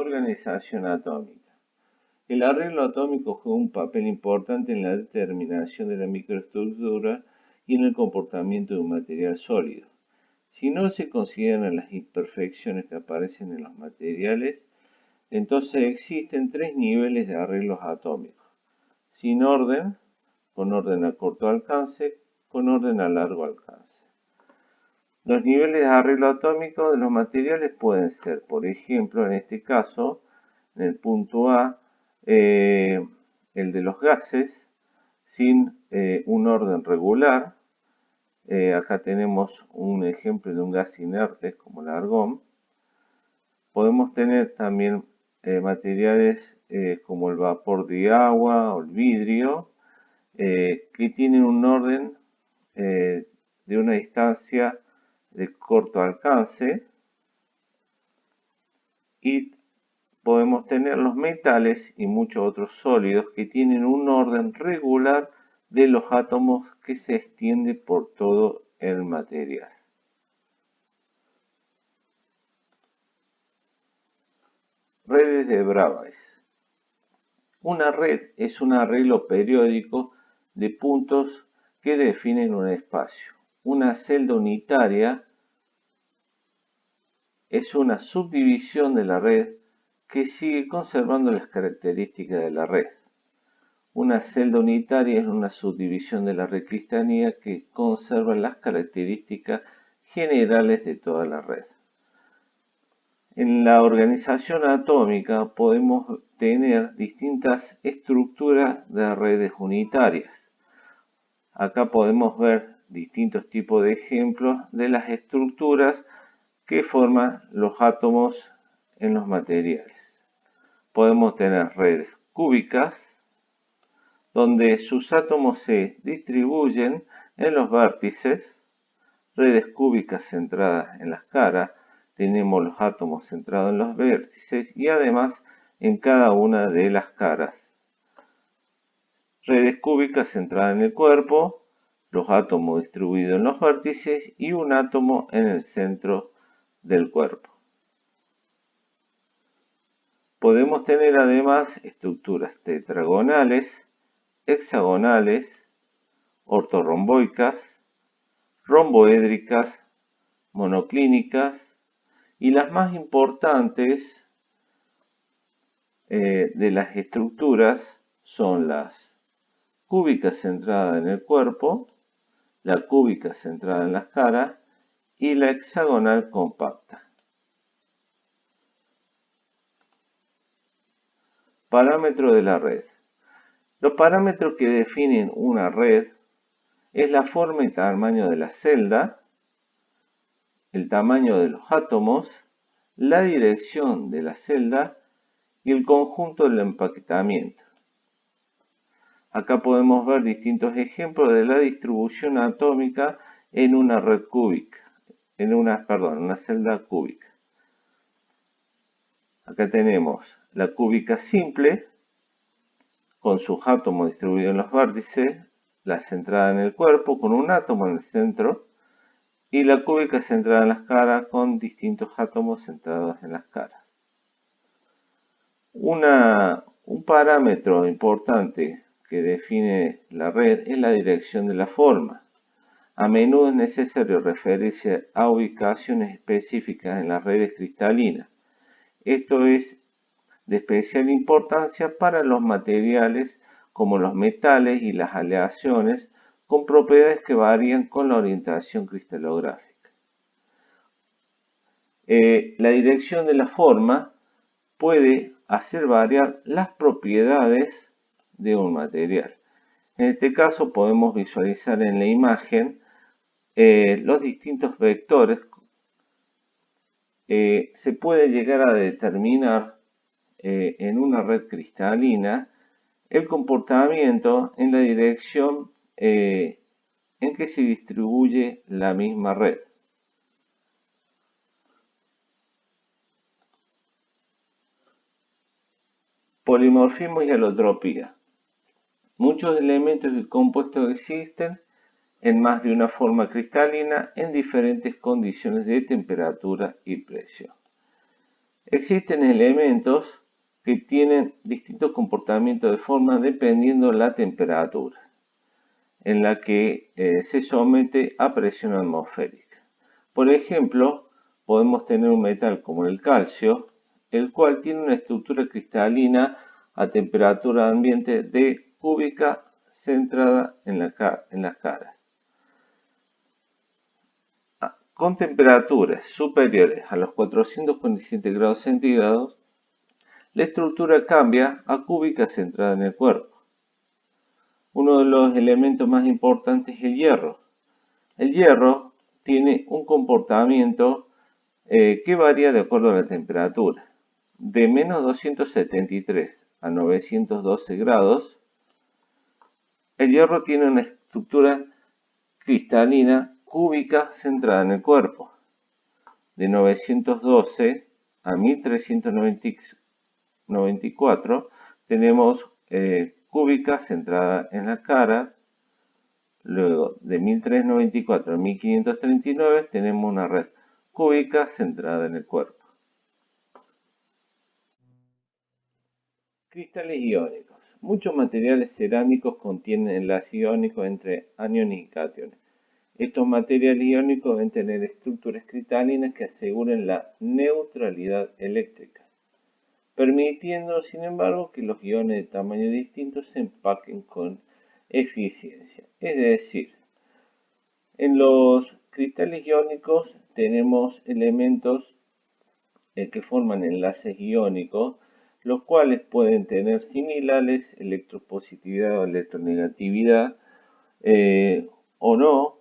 Organización atómica. El arreglo atómico juega un papel importante en la determinación de la microestructura y en el comportamiento de un material sólido. Si no se consideran las imperfecciones que aparecen en los materiales, entonces existen tres niveles de arreglos atómicos: sin orden, con orden a corto alcance, con orden a largo alcance. Los niveles de arreglo atómico de los materiales pueden ser, por ejemplo, en este caso, en el punto A, el de los gases, sin un orden regular. Acá tenemos un ejemplo de un gas inerte como el argón. Podemos tener también materiales como el vapor de agua o el vidrio, que tienen un orden de una distancia de corto alcance, y podemos tener los metales y muchos otros sólidos que tienen un orden regular de los átomos que se extiende por todo el material. Redes de Bravais. Una red es un arreglo periódico de puntos que definen un espacio. Una celda unitaria es una subdivisión de la red que sigue conservando las características de la red. Una celda unitaria es una subdivisión de la red cristalina que conserva las características generales de toda la red. En la organización atómica podemos tener distintas estructuras de redes unitarias. Acá podemos ver distintos tipos de ejemplos de las estructuras que forman los átomos en los materiales. Podemos tener redes cúbicas, donde sus átomos se distribuyen en los vértices, redes cúbicas centradas en las caras. Tenemos los átomos centrados en los vértices y además en cada una de las caras. Redes cúbicas centradas en el cuerpo, los átomos distribuidos en los vértices y un átomo en el centro del cuerpo. Podemos tener además estructuras tetragonales, hexagonales, ortorromboicas, romboédricas, monoclínicas, y las más importantes de las estructuras son las cúbicas centradas en el cuerpo, la cúbica centrada en las caras y la hexagonal compacta. Parámetros de la red. Los parámetros que definen una red es la forma y tamaño de la celda, el tamaño de los átomos, la dirección de la celda y el conjunto del empaquetamiento. Acá podemos ver distintos ejemplos de la distribución atómica en una red cúbica, en una celda cúbica. Acá tenemos la cúbica simple, con sus átomos distribuidos en los vértices, la centrada en el cuerpo, con un átomo en el centro, y la cúbica centrada en las caras, con distintos átomos centrados en las caras. Un parámetro importante que define la red es la dirección de la forma. A menudo es necesario referirse a ubicaciones específicas en las redes cristalinas. Esto es de especial importancia para los materiales como los metales y las aleaciones, con propiedades que varían con la orientación cristalográfica. La dirección de la forma puede hacer variar las propiedades de un material. En este caso podemos visualizar en la imagen los distintos vectores. Se puede llegar a determinar en una red cristalina el comportamiento en la dirección en que se distribuye la misma red. Polimorfismo y alotropía. Muchos elementos y compuestos existen en más de una forma cristalina en diferentes condiciones de temperatura y presión. Existen elementos que tienen distintos comportamientos de forma dependiendo la temperatura en la que se somete a presión atmosférica. Por ejemplo, podemos tener un metal como el calcio, el cual tiene una estructura cristalina a temperatura ambiente de cúbica centrada en las caras. Con temperaturas superiores a los 447 grados centígrados, la estructura cambia a cúbica centrada en el cuerpo. Uno de los elementos más importantes es el hierro. El hierro tiene un comportamiento que varía de acuerdo a la temperatura. De menos 273 a 912 grados, el hierro tiene una estructura cristalina cúbica centrada en el cuerpo. De 912 a 1394 tenemos cúbica centrada en la cara. Luego de 1394 a 1539 tenemos una red cúbica centrada en el cuerpo. Cristales iónicos. Muchos materiales cerámicos contienen enlaces iónicos entre aniones y cationes. Estos materiales iónicos deben tener estructuras cristalinas que aseguren la neutralidad eléctrica, permitiendo, sin embargo, que los iones de tamaño distinto se empaquen con eficiencia. Es decir, en los cristales iónicos tenemos elementos que forman enlaces iónicos, los cuales pueden tener similares electropositividad o electronegatividad o no,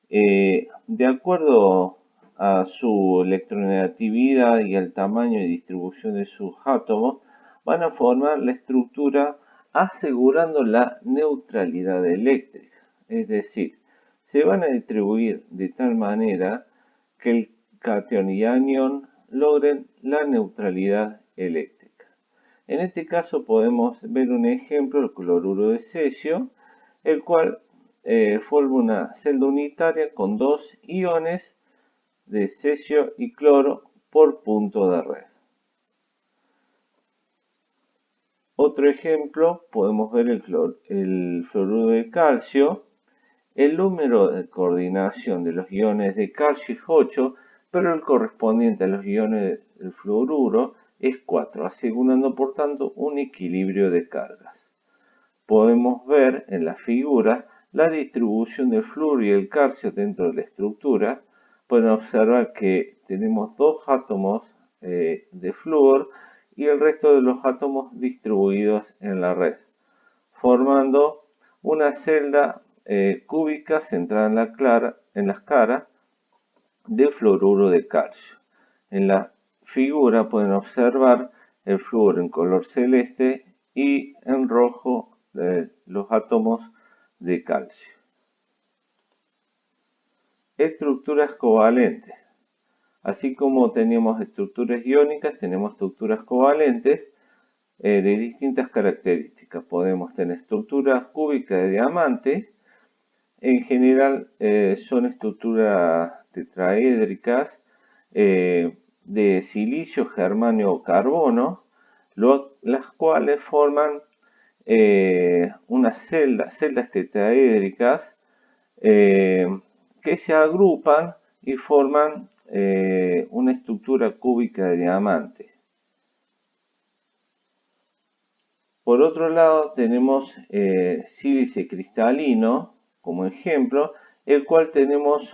de acuerdo a su electronegatividad y al tamaño y distribución de sus átomos, van a formar la estructura asegurando la neutralidad eléctrica. Es decir, se van a distribuir de tal manera que el catión y anión logren la neutralidad eléctrica. En este caso podemos ver un ejemplo, el cloruro de cesio, el cual forma una celda unitaria con dos iones de cesio y cloro por punto de red. Otro ejemplo, podemos ver el fluoruro de calcio. El número de coordinación de los iones de calcio es 8, pero el correspondiente a los iones del fluoruro es 4, asegurando por tanto un equilibrio de cargas. Podemos ver en la figura la distribución del fluoruro y el calcio dentro de la estructura. Pueden observar que tenemos dos átomos de flúor y el resto de los átomos distribuidos en la red, formando una celda cúbica centrada en las caras de fluoruro de calcio. En la figura pueden observar el flúor en color celeste y en rojo los átomos de calcio. Estructuras covalentes. Así como tenemos estructuras iónicas, tenemos estructuras covalentes de distintas características. Podemos tener estructuras cúbicas de diamante. En general son estructuras tetraédricas de silicio, germanio o carbono, las cuales forman unas celdas tetraédricas que se agrupan y forman una estructura cúbica de diamante. Por otro lado tenemos sílice cristalino como ejemplo, el cual tenemos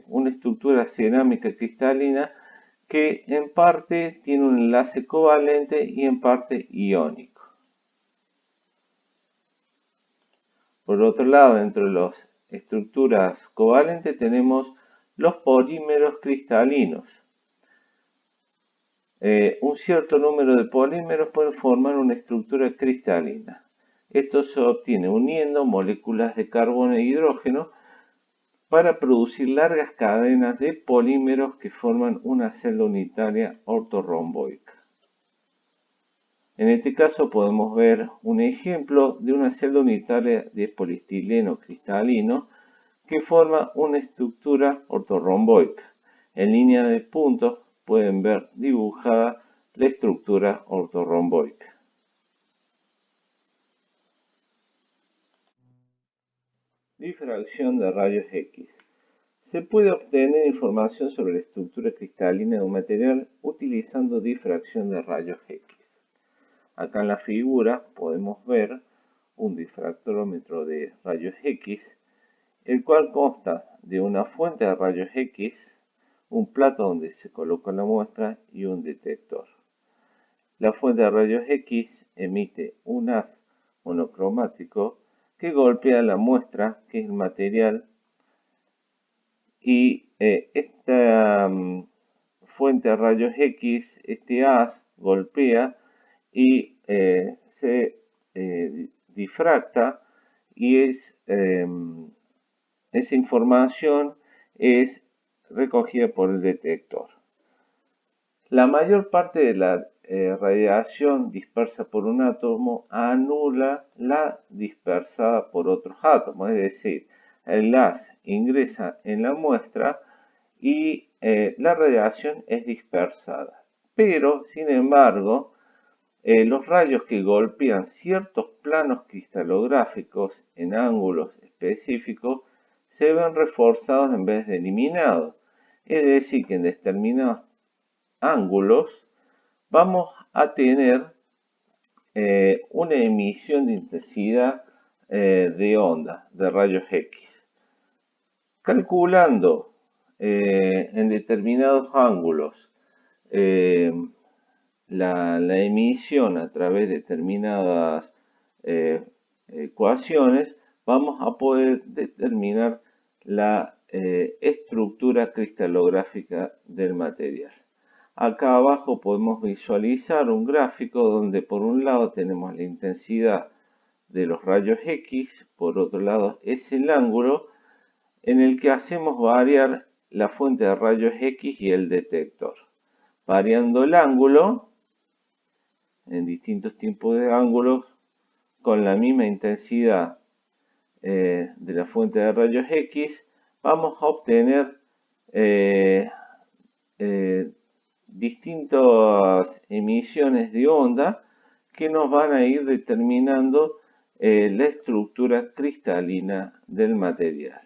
una estructura cerámica cristalina que en parte tiene un enlace covalente y en parte iónico. Por otro lado, dentro de las estructuras covalentes tenemos los polímeros cristalinos. Un cierto número de polímeros pueden formar una estructura cristalina. Esto se obtiene uniendo moléculas de carbono e hidrógeno para producir largas cadenas de polímeros que forman una celda unitaria ortorromboica. En este caso podemos ver un ejemplo de una celda unitaria de poliestileno cristalino que forma una estructura ortorromboica. En línea de puntos pueden ver dibujada la estructura ortorromboica. Difracción de rayos X. Se puede obtener información sobre la estructura cristalina de un material utilizando difracción de rayos X. Acá en la figura podemos ver un difractómetro de rayos X, el cual consta de una fuente de rayos X, un plato donde se coloca la muestra y un detector. La fuente de rayos X emite un haz monocromático que golpea la muestra, que es el material, y esta fuente de rayos X, este haz golpea y se difracta, y esa información es recogida por el detector. La mayor parte de la radiación dispersa por un átomo anula la dispersada por otros átomos, es decir, el haz ingresa en la muestra y la radiación es dispersada. Pero, sin embargo, los rayos que golpean ciertos planos cristalográficos en ángulos específicos se ven reforzados en vez de eliminados. Es decir, que en determinados ángulos vamos a tener una emisión de intensidad de onda, de rayos X. Calculando en determinados ángulos la emisión a través de determinadas ecuaciones, vamos a poder determinar la estructura cristalográfica del material. Acá abajo podemos visualizar un gráfico donde por un lado tenemos la intensidad de los rayos X, por otro lado es el ángulo en el que hacemos variar la fuente de rayos X y el detector. Variando el ángulo en distintos tipos de ángulos con la misma intensidad de la fuente de rayos X, vamos a obtener distintas emisiones de onda que nos van a ir determinando la estructura cristalina del material.